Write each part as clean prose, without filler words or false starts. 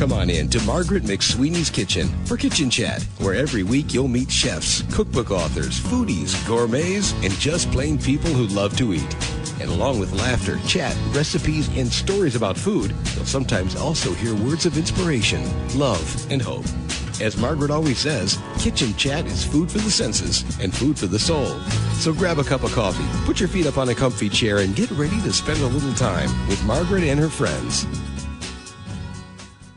Come on in to Margaret McSweeney's Kitchen for Kitchen Chat, where every week you'll meet chefs, cookbook authors, foodies, gourmets, and just plain people who love to eat. And along with laughter, chat, recipes, and stories about food, you'll sometimes also hear words of inspiration, love, and hope. As Margaret always says, Kitchen Chat is food for the senses and food for the soul. So grab a cup of coffee, put your feet up on a comfy chair, and get ready to spend a little time with Margaret and her friends.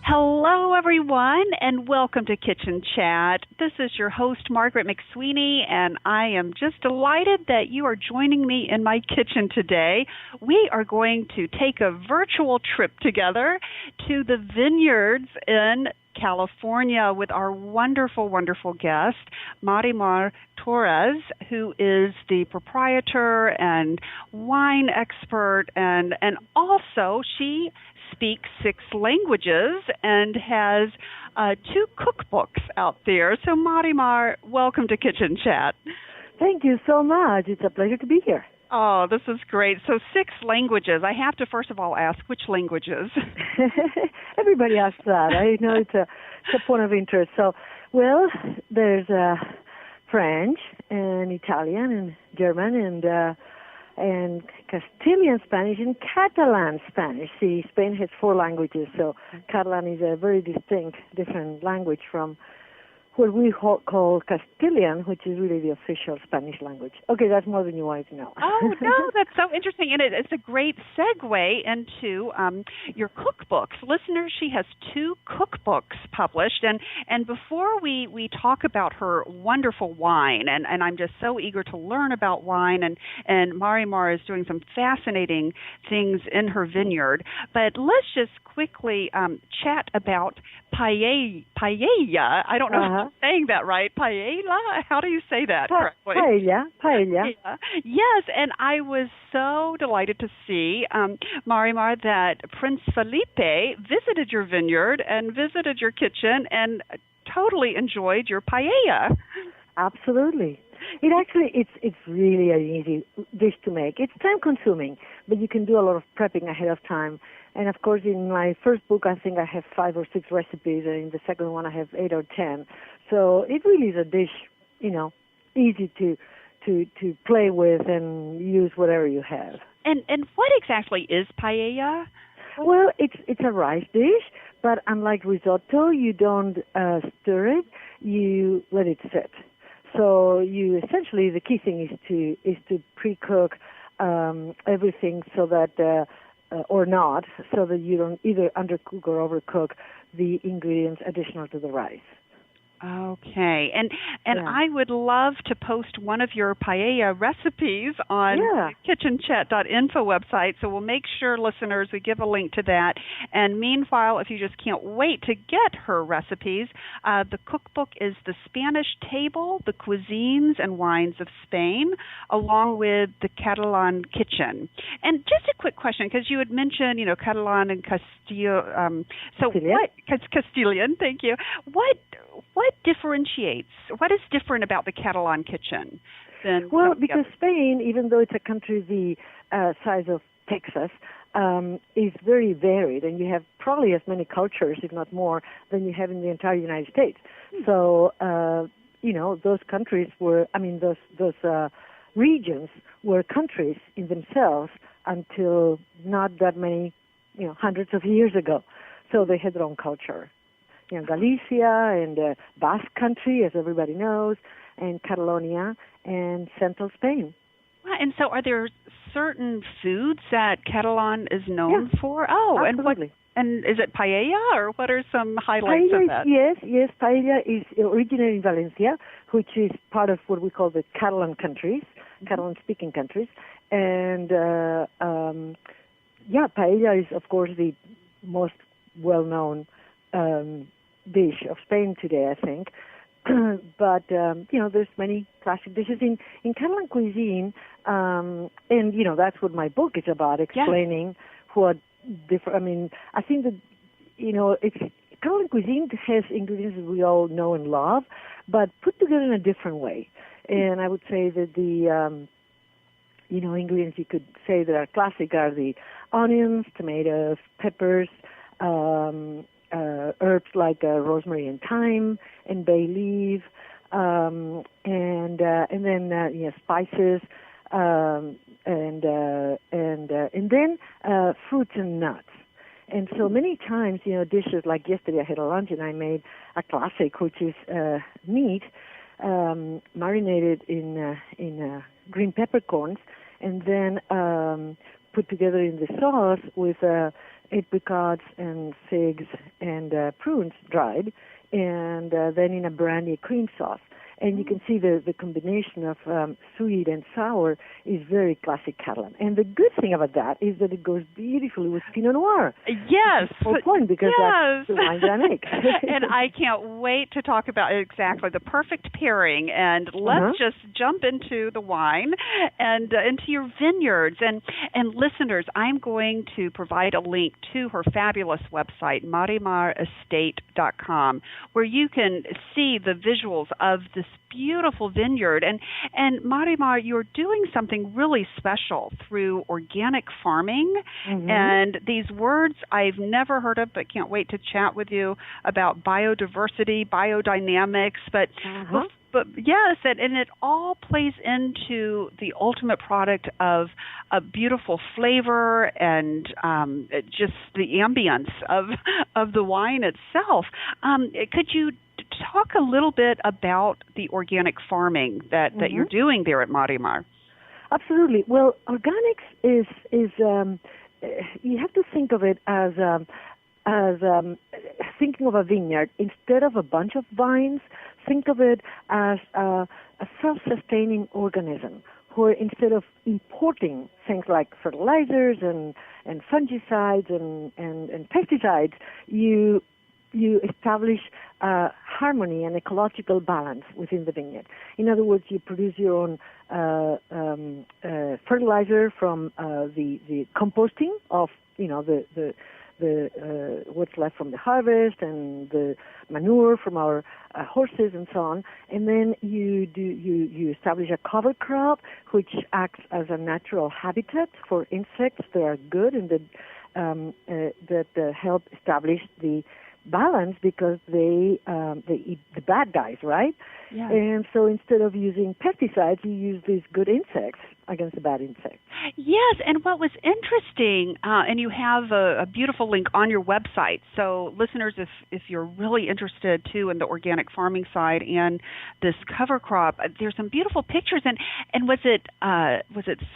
Hello, everyone, and welcome to Kitchen Chat. This is your host, Margaret McSweeney, and I am just delighted that you are joining me in my kitchen today. We are going to take a virtual trip together to the vineyards in California with our wonderful, wonderful guest, Marimar Torres, who is the proprietor and wine expert, and also she speaks 6 languages and has 2 cookbooks out there. So Marimar, welcome to Kitchen Chat. Thank you so much. It's a pleasure to be here. Oh, this is great. So 6 languages. I have to first of all ask, which languages? Everybody asks that. I know it's a point of interest. So, well, there's French and Italian and German and Castilian Spanish and Catalan Spanish. See, Spain has 4 languages, so Catalan is a very distinct, different language from what we call Castilian, which is really the official Spanish language. Okay, that's more than you wanted to know. Oh, no, that's so interesting. And it's a great segue into your cookbooks. Listeners, she has 2 cookbooks published. And before we talk about her wonderful wine, and I'm just so eager to learn about wine, and Marimar is doing some fascinating things in her vineyard. But let's just quickly chat about paella. I don't know if I'm saying that right. Paella? How do you say that correctly? Paella. Yes, and I was so delighted to see, Marimar, that Prince Felipe visited your vineyard and visited your kitchen and totally enjoyed your paella. Absolutely. It's really an easy dish to make. It's time consuming, but you can do a lot of prepping ahead of time. And of course, in my first book, I think I have 5 or 6 recipes, and in the second one, I have 8 or 10. So it really is a dish, easy to play with and use whatever you have. And what exactly is paella? Well, it's a rice dish, but unlike risotto, you don't stir it; you let it sit. So you essentially, the key thing is to pre-cook everything so that. Or not, so that you don't either undercook or overcook the ingredients additional to the rice. Okay, and I would love to post one of your paella recipes on the kitchenchat.info website, so we'll make sure, listeners, we give a link to that. And meanwhile, if you just can't wait to get her recipes, the cookbook is The Spanish Table, The Cuisines and Wines of Spain, along with The Catalan Kitchen. And just a quick question, because you had mentioned, Catalan and Castilian. Castilian, thank you. What differentiates? What is different about the Catalan kitchen than? Well, because Spain, even though it's a country the size of Texas, is very varied, and you have probably as many cultures, if not more, than you have in the entire United States. So, those countries those regions were countries in themselves until not that many, hundreds of years ago. So they had their own culture. Galicia and Basque Country, as everybody knows, and Catalonia and central Spain. And so are there certain foods that Catalan is known for? Oh, absolutely. And is it paella, or what are some highlights of that? Yes, paella is originated in Valencia, which is part of what we call the Catalan countries, Catalan-speaking countries. And, paella is, of course, the most well-known dish of Spain today, I think. But, there's many classic dishes in Catalan cuisine, and, that's what my book is about, explaining what different, I think that, Catalan cuisine has ingredients that we all know and love, but put together in a different way. And I would say that the, ingredients you could say that are classic are the onions, tomatoes, peppers, herbs like rosemary and thyme and bay leaf, and then spices, and then fruits and nuts. And so many times, dishes like yesterday I had a lunch and I made a classic, which is meat marinated in green peppercorns, and then put together in the sauce with apricots and figs and prunes dried, and then in a brandy cream sauce. And you can see the combination of sweet and sour is very classic Catalan. And the good thing about that is that it goes beautifully with Pinot Noir. Yes. The whole point, because that's the wine that I make. And I can't wait to talk about exactly the perfect pairing. And let's just jump into the wine and into your vineyards. And listeners, I'm going to provide a link to her fabulous website, marimarestate.com, where you can see the visuals of this beautiful vineyard. And Marimar, you're doing something really special through organic farming. And these words I've never heard of, but can't wait to chat with you about biodiversity, biodynamics, but yes, and it all plays into the ultimate product of a beautiful flavor and just the ambience of the wine itself. Could you talk a little bit about the organic farming that you're doing there at Marimar? Absolutely. Well, organics is you have to think of it as thinking of a vineyard. Instead of a bunch of vines, think of it as a self-sustaining organism, where instead of importing things like fertilizers and fungicides and pesticides, you establish harmony and ecological balance within the vineyard. In other words, you produce your own fertilizer from the composting of the what's left from the harvest, and the manure from our horses and so on. And then you establish a cover crop which acts as a natural habitat for insects that are good and that help establish the balance, because they eat the bad guys, right? Yeah. And so instead of using pesticides, you use these good insects against the bad insects. Yes, and what was interesting, and you have a beautiful link on your website. So listeners, if you're really interested too in the organic farming side and this cover crop, there's some beautiful pictures. And was it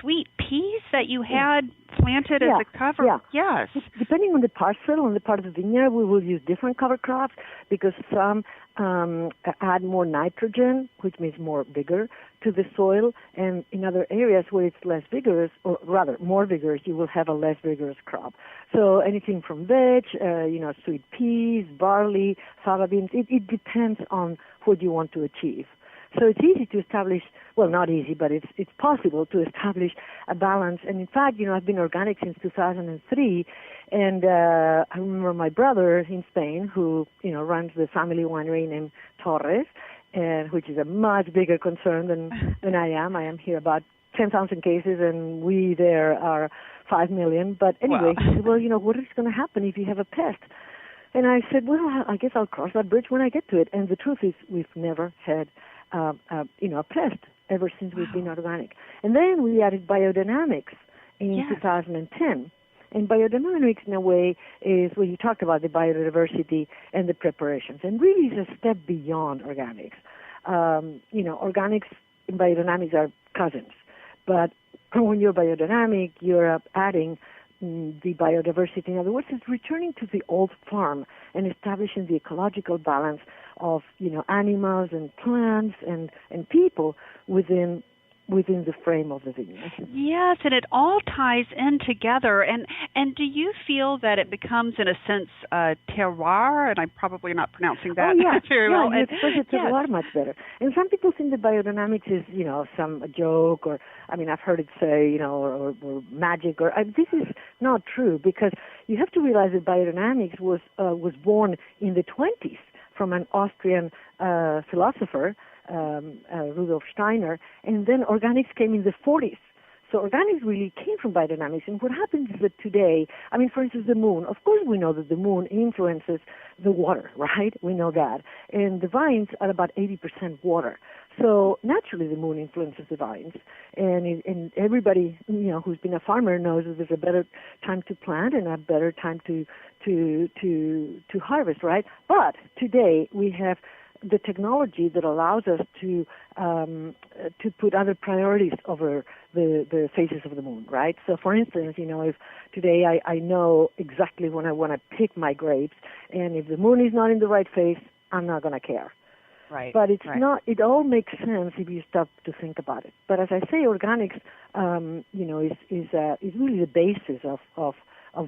sweet peas that you had planted as a cover? Yeah. Yes. Depending on the parcel, on the part of the vineyard, we will use different cover crops, because some add more nitrogen, which means more vigor, to the soil, and in other areas where it's less vigorous, or rather more vigorous, you will have a less vigorous crop. So anything from veg, sweet peas, barley, fava beans, it depends on what you want to achieve. So it's easy to establish, well, not easy, but it's possible to establish a balance. And in fact, I've been organic since 2003, and I remember my brother in Spain, who runs the family winery named Torres, which is a much bigger concern than I am. I am here about 10,000 cases, and we there are 5 million. But anyway, he said, well, what is going to happen if you have a pest? And I said, well, I guess I'll cross that bridge when I get to it. And the truth is, we've never had a pest ever since we've been organic. And then we added biodynamics in 2010. And biodynamics, in a way, is where you talked about the biodiversity and the preparations. And really is a step beyond organics. Organics and biodynamics are cousins. But when you're biodynamic, you're adding the biodiversity. In other words, it's returning to the old farm and establishing the ecological balance of, animals and plants and people within the frame of the vineyard. Yes, and it all ties in together. And do you feel that it becomes, in a sense, terroir? And I'm probably not pronouncing that very well. Yeah, you express terroir much better. And some people think that biodynamics is, a joke, or, I've heard it say, or magic, or this is not true, because you have to realize that biodynamics was born in the 1920s from an Austrian philosopher, Rudolf Steiner, and then organics came in the 1940s. So organics really came from biodynamics. And what happens is that today, I mean, for instance, the moon, of course we know that the moon influences the water, right? We know that. And the vines are about 80% water. So naturally the moon influences the vines. And everybody, who's been a farmer knows that there's a better time to plant and a better time to harvest, right? But today we have the technology that allows us to put other priorities over the phases of the moon, right? So, for instance, if today I know exactly when I want to pick my grapes, and if the moon is not in the right phase, I'm not going to care. Right. But it's not. It all makes sense if you stop to think about it. But as I say, organics, is really the basis of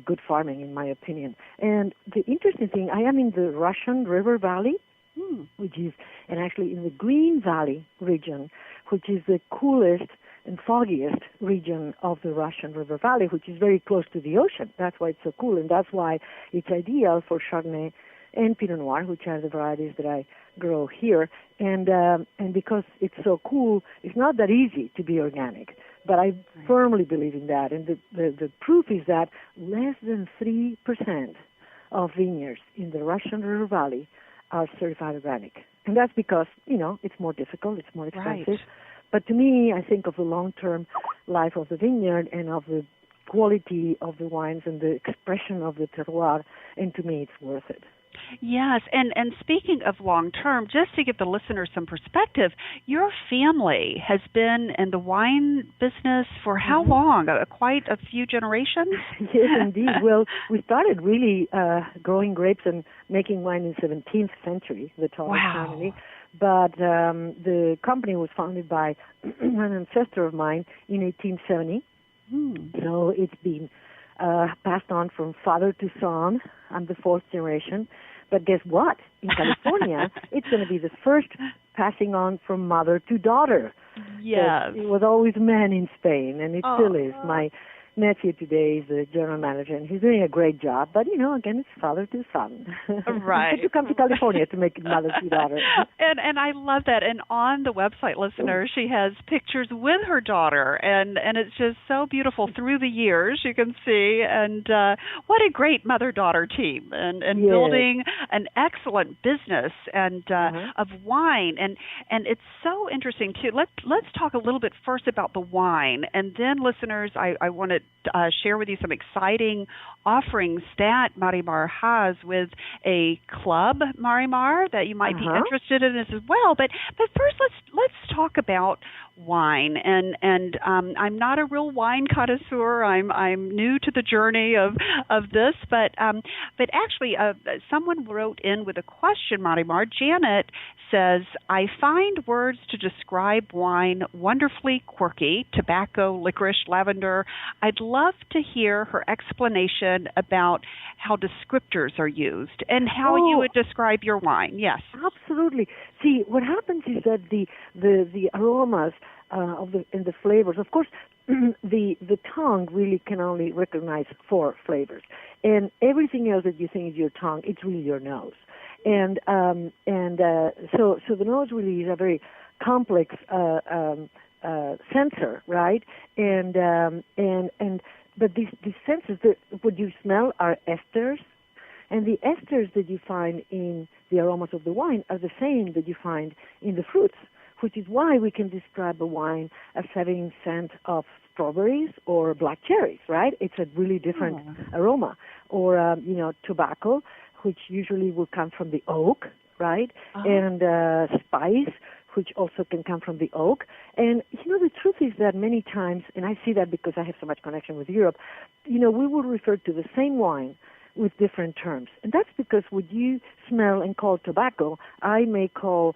good farming, in my opinion. And the interesting thing, I am in the Russian River Valley, which is, and actually in the Green Valley region, which is the coolest and foggiest region of the Russian River Valley, which is very close to the ocean. That's why it's so cool, and that's why it's ideal for Chardonnay and Pinot Noir, which are the varieties that I grow here. And because it's so cool, it's not that easy to be organic. But I firmly believe in that, and the proof is that less than 3% of vineyards in the Russian River Valley are certified organic. And that's because, it's more difficult, it's more expensive. Right. But to me, I think of the long-term life of the vineyard and of the quality of the wines and the expression of the terroir, and to me, it's worth it. Yes, and speaking of long-term, just to give the listener some perspective, your family has been in the wine business for how long? Quite a few generations? Yes, indeed. Well, we started really growing grapes and making wine in the 17th century, the Torres family. But the company was founded by an ancestor of mine in 1870. So it's been passed on from father to son. I'm the fourth generation. But guess what? In California, it's going to be the first passing on from mother to daughter. Yes. It was always men in Spain, and it still is. My nephew today is the general manager, and he's doing a great job. But, again, it's father to son. Right. But you come to California to make it mother to daughter. And I love that. And on the website, listeners, she has pictures with her daughter, and it's just so beautiful through the years, you can see. And what a great mother-daughter team, and yes. building an excellent business and of wine. And it's so interesting, too. Let's talk a little bit first about the wine. And then, listeners, I want to share with you some exciting offerings that Marimar has with a club, Marimar, that you might be interested in as well. But first, let's talk about wine. And I'm not a real wine connoisseur. I'm new to the journey of this. But actually, someone wrote in with a question, Marimar. Janet says, I find words to describe wine wonderfully quirky: tobacco, licorice, lavender. I'd love to hear her explanation about how descriptors are used and how you would describe your wine. Yes. Absolutely. See, what happens is that the aromas and the flavors, of course, the tongue really can only recognize 4 flavors. And everything else that you think is your tongue, it's really your nose. So the nose really is a very complex sensor, right? But these senses, what you smell are esters, and the esters that you find in the aromas of the wine are the same that you find in the fruits, which is why we can describe a wine as having scent of strawberries or black cherries, right? It's a really different aroma. Or, tobacco, which usually will come from the oak, right? And spice, which also can come from the oak. And, the truth is that many times, and I see that because I have so much connection with Europe, we will refer to the same wine with different terms. And that's because what you smell and call tobacco, I may call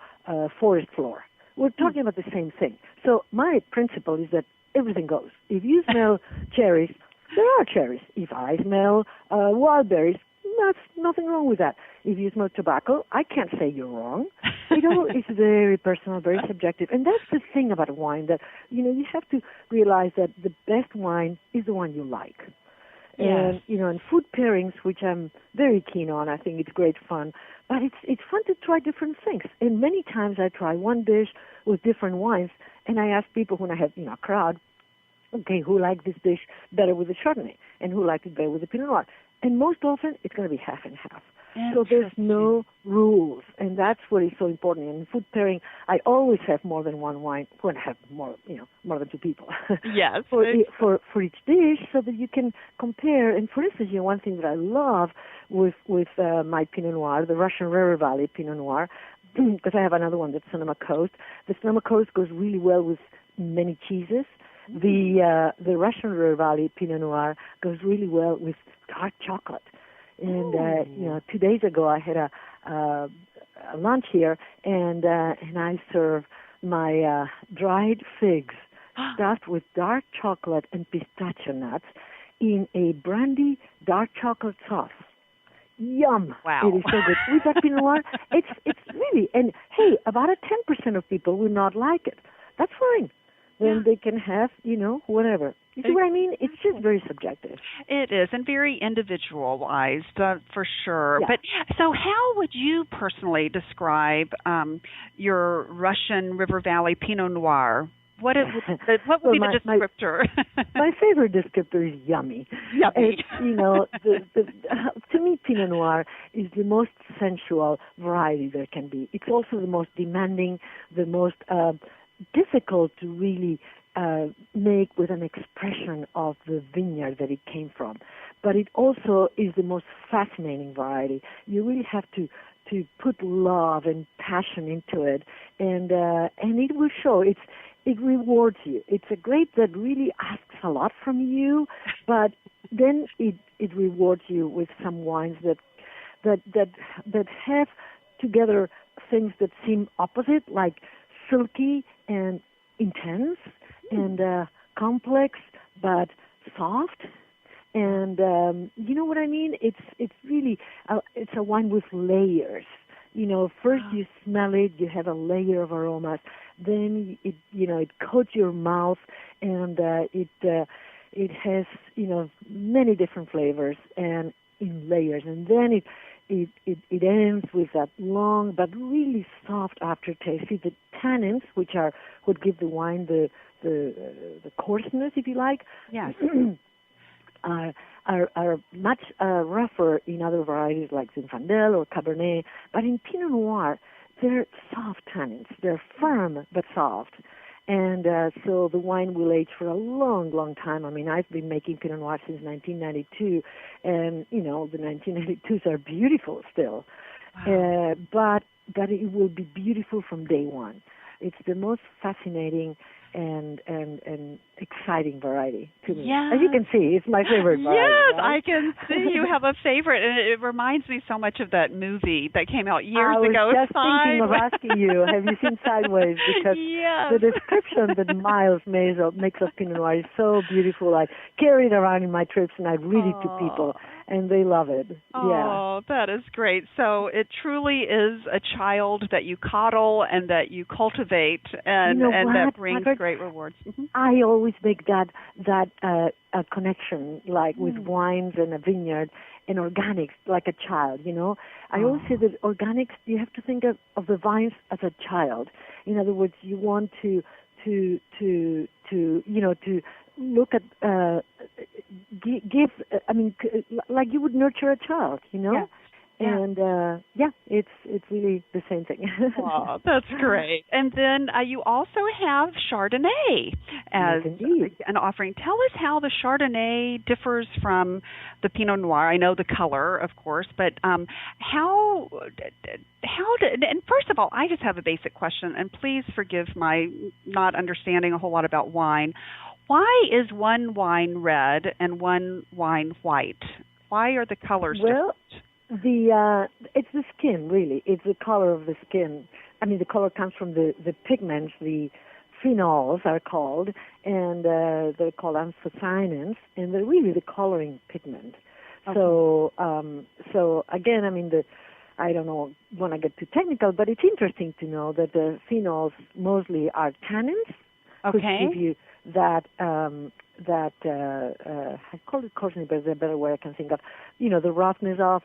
forest floor. We're talking about the same thing. So my principle is that everything goes. If you smell cherries, there are cherries. If I smell wild berries, that's nothing wrong with that. If you smell tobacco, I can't say you're wrong. It's very personal, very subjective. And that's the thing about wine, that, you have to realize that the best wine is the one you like. Yes. And, and food pairings, which I'm very keen on, I think it's great fun. But it's fun to try different things. And many times I try one dish with different wines, and I ask people when I have, a crowd, okay, who liked this dish better with the Chardonnay and who liked it better with the Pinot Noir. And most often, it's going to be half and half. So there's no rules, and that's what is so important. In food pairing, I always have more than one wine. When I have more, more than two people. Yes. for each dish, so that you can compare. And for instance, one thing that I love with my Pinot Noir, the Russian River Valley Pinot Noir, because I have another one that's Sonoma Coast. The Sonoma Coast goes really well with many cheeses. The Russian River Valley Pinot Noir goes really well with dark chocolate. And 2 days ago I had a lunch here, and I served my dried figs stuffed with dark chocolate and pistachio nuts in a brandy dark chocolate sauce. Yum! Wow! It is so good. With that Pinot Noir, it's really, and hey, about 10% of people will not like it. That's fine. Then they can have, whatever. You see what I mean? It's just very subjective. It is, and very individualized, for sure. Yeah. But so how would you personally describe your Russian River Valley Pinot Noir? What would be the descriptor? My favorite descriptor is yummy. Yummy. To me, Pinot Noir is the most sensual variety there can be. It's also the most demanding, the most difficult to really make with an expression of the vineyard that it came from. But it also is the most fascinating variety. You really have to put love and passion into it, and it will show. It rewards you. It's a grape that really asks a lot from you, but then it rewards you with some wines that have together things that seem opposite, like silky and intense and complex, but soft. And you know what I mean? It's really it's a wine with layers. First you smell it, you have a layer of aromas. Then it coats your mouth, and it has many different flavors and in layers. And then it ends with that long but really soft aftertaste. See, the tannins, which are what give the wine the coarseness, if you like, yes, are much rougher in other varieties like Zinfandel or Cabernet. But in Pinot Noir, they're soft tannins. They're firm but soft. And so the wine will age for a long, long time. I mean, I've been making Pinot Noir since 1992, and, the 1992s are beautiful still. Wow. But it will be beautiful from day one. It's the most fascinating and exciting variety to me. Yes. As you can see, it's my favorite variety. Yes, right? I can see you have a favorite, and it reminds me so much of that movie that came out years ago. I was just thinking of asking you, have you seen Sideways? Because the description that Miles makes of Pinot Noir is so beautiful. I carry it around in my trips, and I read it to people, and they love it. Oh, that is great. So it truly is a child that you coddle and that you cultivate, and that brings great rewards. Mm-hmm. I always make that a connection, like with wines and a vineyard and organics, like a child. I always say that organics, you have to think of the vines as a child. In other words, you want to look at give. I mean, like you would nurture a child. Yeah. And it's really the same thing. Oh, that's great. And then you also have Chardonnay as an offering. Tell us how the Chardonnay differs from the Pinot Noir. I know the color, of course, but how did? And first of all, I just have a basic question, and please forgive my not understanding a whole lot about wine. Why is one wine red and one wine white? Why are the colors different? It's the skin, really. It's the color of the skin. I mean, the color comes from the pigments, the phenols are called, and they're called anthocyanins, and they're really the coloring pigment. Okay. So again, I mean, I don't know, want to get too technical, but it's interesting to know that the phenols mostly are tannins, which give you that I call it coarseness, but there's a better way I can think of. The roughness of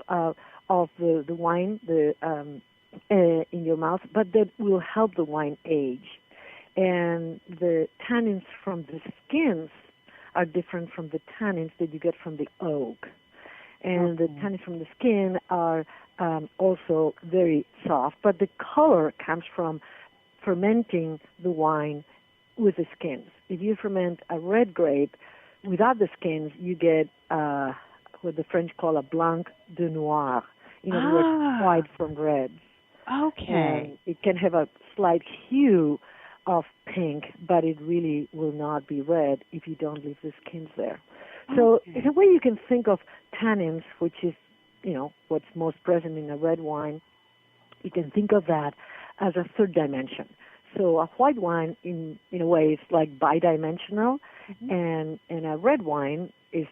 the wine in your mouth, but that will help the wine age. And the tannins from the skins are different from the tannins that you get from the oak. And the tannins from the skin are also very soft, but the color comes from fermenting the wine with the skins. If you ferment a red grape without the skins, you get what the French call a blanc de noir. In other words, white from red. Okay. And it can have a slight hue of pink, but it really will not be red if you don't leave the skins there. So in a way you can think of tannins, which is, what's most present in a red wine, you can think of that as a third dimension. So a white wine, in a way, is like bidimensional, and a red wine is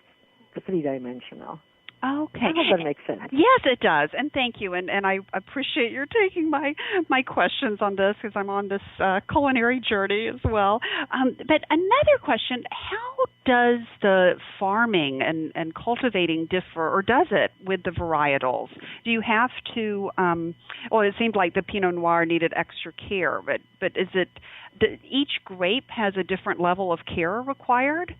three-dimensional. Okay. I hope that makes sense. Yes, it does. And thank you. And I appreciate your taking my questions on this, because I'm on this culinary journey as well. But another question, how does the farming and cultivating differ, or does it, with the varietals? Do you have to, it seemed like the Pinot Noir needed extra care, but is it, each grape has a different level of care required?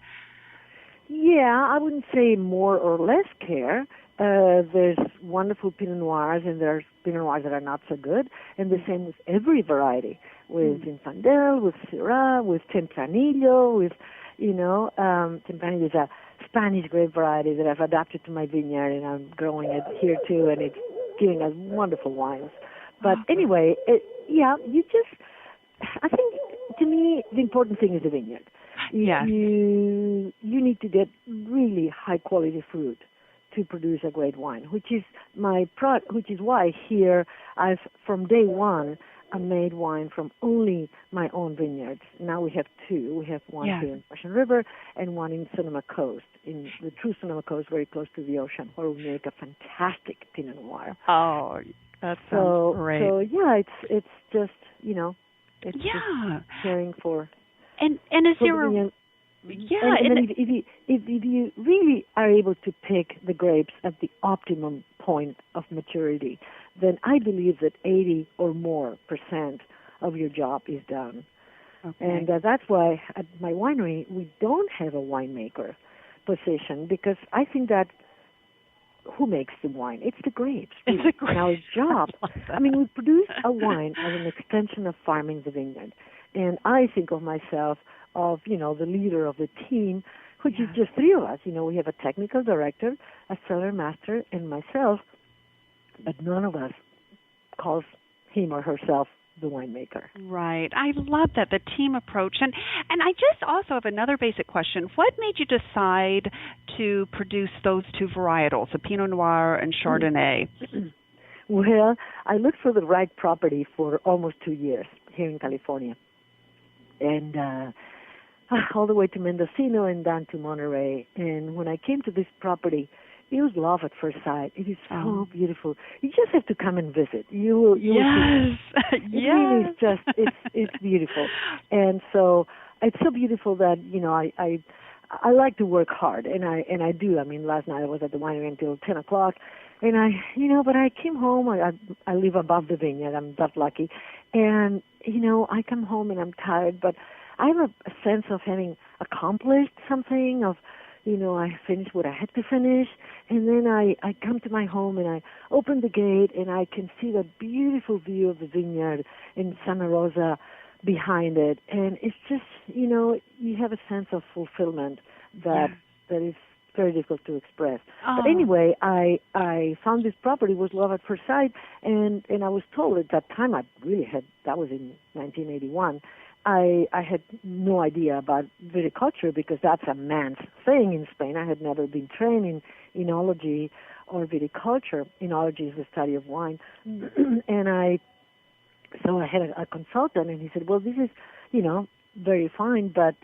Yeah, I wouldn't say more or less care. There's wonderful Pinot Noirs, and there's Pinot Noirs that are not so good, and the same with every variety, with Zinfandel, with Syrah, with Tempranillo, with, Tempranillo is a Spanish grape variety that I've adapted to my vineyard, and I'm growing it here too, and it's giving us wonderful wines. But anyway, I think, to me, the important thing is the vineyard. Yes. You need to get really high quality fruit to produce a great wine, which is why here from day one I made wine from only my own vineyards. Now we have two. We have one here in Russian River and one in Sonoma Coast, in the true Sonoma Coast, very close to the ocean, where we make a fantastic Pinot Noir. Oh, that sounds great. So it's just it's just caring for. And is there and then if you really are able to pick the grapes at the optimum point of maturity, then I believe that 80% or more of your job is done. Okay. And that's why at my winery we don't have a winemaker position, because I think that who makes the wine? It's the grapes. Really. It's the grapes. Our job. We produce a wine as an extension of farming the vineyard. And I think of myself of, the leader of the team, which is just three of us. We have a technical director, a cellar master, and myself, but none of us calls him or herself the winemaker. Right. I love that, the team approach. And I just also have another basic question. What made you decide to produce those two varietals, the Pinot Noir and Chardonnay? Well, I looked for the right property for almost 2 years here in California. And all the way to Mendocino and down to Monterey. And when I came to this property, it was love at first sight. It is so beautiful. You just have to come and visit. You will see. It really is just, it's beautiful. And so it's so beautiful that, I like to work hard, and I do. Last night I was at the winery until 10 o'clock, and but I came home. I live above the vineyard. I'm that lucky. And, I come home and I'm tired, but I have a sense of having accomplished something, of, I finished what I had to finish, and then I come to my home and I open the gate and I can see that beautiful view of the vineyard in Santa Rosa behind it. And it's just, you have a sense of fulfillment that is very difficult to express. But anyway, I found this property, was love at first sight, and I was told at that time, that was in 1981, I had no idea about viticulture, because that's a man's thing in Spain. I had never been trained in enology or viticulture. Enology is the study of wine. And so I had a consultant, and he said, well, this is, very fine, but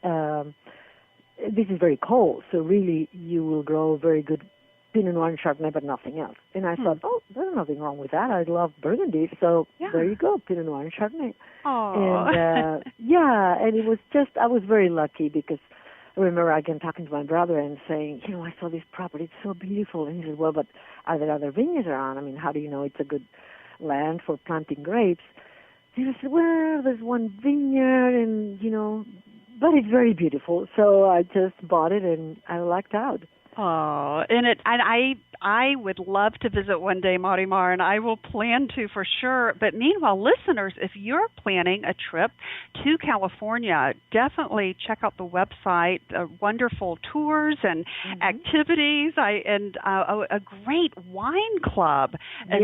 this is very cold, so really you will grow very good Pinot Noir and Chardonnay, but nothing else. And I thought, there's nothing wrong with that. I love Burgundy, so there you go, Pinot Noir and Chardonnay. And and it was just, I was very lucky, because I remember again talking to my brother and saying, I saw this property, it's so beautiful. And he said, well, but are there other vineyards around? How do you know it's a good land for planting grapes? And I said, well, there's one vineyard, and, but it's very beautiful. So I just bought it and I lucked out. Oh, and I would love to visit one day, Marimar, and I will plan to for sure. But meanwhile, listeners, if you're planning a trip to California, definitely check out the website. Wonderful tours and activities, a great wine club as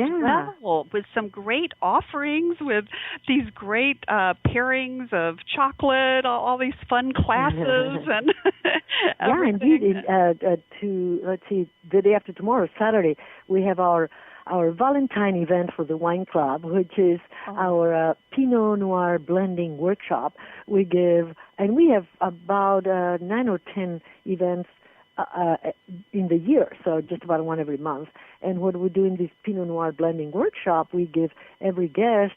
well, with some great offerings, with these great pairings of chocolate, all these fun classes, and indeed. Let's see, the day after tomorrow, Saturday, we have our Valentine event for the wine club, which is our Pinot Noir blending workshop. We have about 9 or 10 events in the year, so just about one every month. And what we do in this Pinot Noir blending workshop, we give every guest,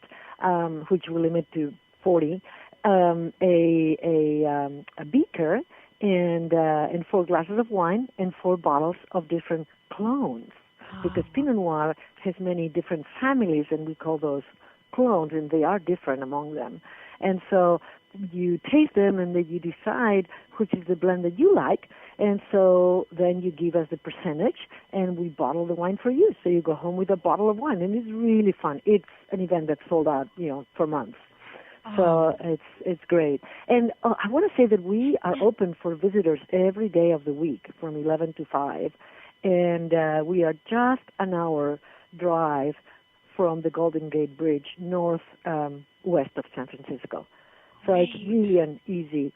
which we limit to 40, a beaker and 4 glasses of wine and 4 bottles of different clones. Because Pinot Noir has many different families, and we call those clones, and they are different among them. And so you taste them, and then you decide which is the blend that you like, and so then you give us the percentage, and we bottle the wine for you. So you go home with a bottle of wine, and it's really fun. It's an event that's sold out, for months. So it's great. And I want to say that we are open for visitors every day of the week from 11 to 5. And we are just an hour drive from the Golden Gate Bridge north west of San Francisco. So it's really an easy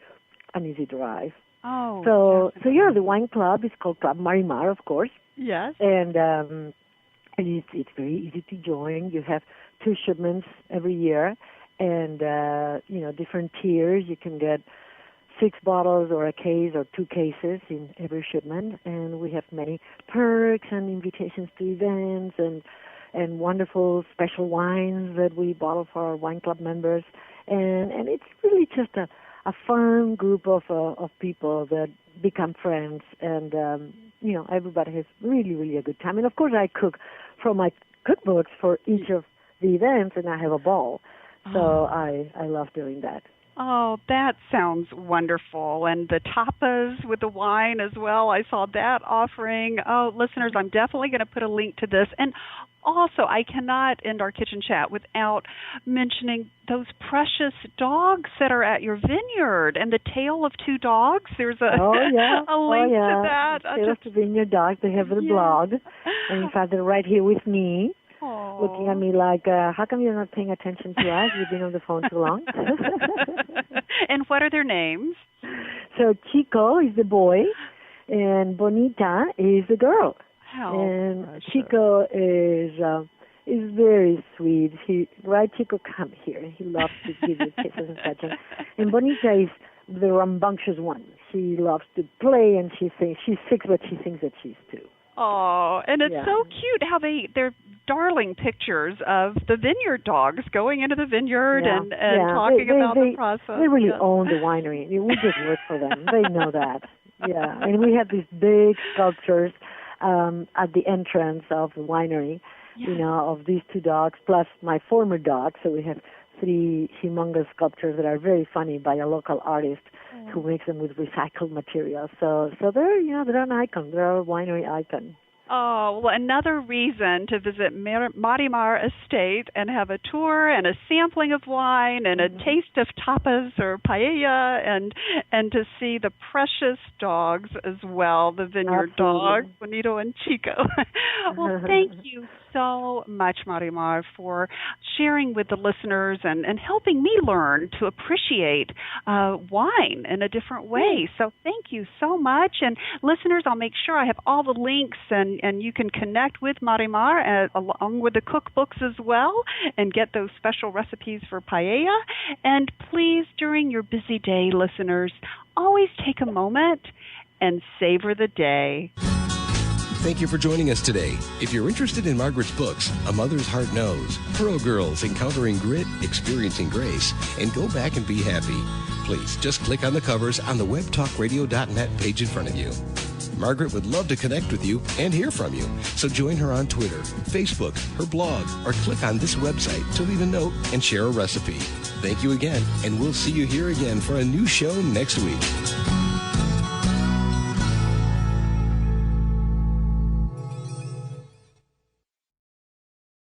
drive. So the wine club is called Club Marimar, of course. Yes. And it's very easy to join. You have 2 shipments every year. And, different tiers. You can get 6 bottles or a case or 2 cases in every shipment. And we have many perks and invitations to events and wonderful special wines that we bottle for our wine club members. And it's really just a fun group of people that become friends. And, everybody has really, really a good time. And, of course, I cook from my cookbooks for each of the events, and I have a ball. So I love doing that. Oh, that sounds wonderful. And the tapas with the wine as well. I saw that offering. Oh, listeners, I'm definitely going to put a link to this. And also, I cannot end our kitchen chat without mentioning those precious dogs that are at your vineyard and the Tale of 2 Dogs. There's a link to that. Tale of 2 Vineyard Dogs. They have a blog. And in fact, they're right here with me. Looking at me like, how come you're not paying attention to us? You've been on the phone too long. And what are their names? So Chico is the boy, and Bonita is the girl. And precious. Chico is very sweet. Chico, come here. He loves to give you kisses and such. And Bonita is the rambunctious one. She loves to play, and she's 6, but she thinks that she's 2. Oh, and it's so cute how they're darling pictures of the vineyard dogs going into the vineyard and talking about the process. They really own the winery. We just work for them. They know that. Yeah, and we have these big sculptures at the entrance of the winery, of these 2 dogs, plus my former dog. So we have 3 humongous sculptures that are very funny by a local artist who makes them with recycled materials. So they're an icon. They're a winery icon. Oh, well, another reason to visit Marimar Estate and have a tour and a sampling of wine and a taste of tapas or paella and to see the precious dogs as well, the vineyard dogs, Bonito and Chico. Well, thank you so much, Marimar, for sharing with the listeners and helping me learn to appreciate wine in a different way. So thank you so much. And listeners, I'll make sure I have all the links and you can connect with Marimar along with the cookbooks as well and get those special recipes for paella. And please, during your busy day, listeners, always take a moment and savor the day. Thank you for joining us today. If you're interested in Margaret's books, A Mother's Heart Knows, Pearl Girls, Encountering Grit, Experiencing Grace, and Go Back and Be Happy, please just click on the covers on the webtalkradio.net page in front of you. Margaret would love to connect with you and hear from you. So join her on Twitter, Facebook, her blog, or click on this website to leave a note and share a recipe. Thank you again, and we'll see you here again for a new show next week.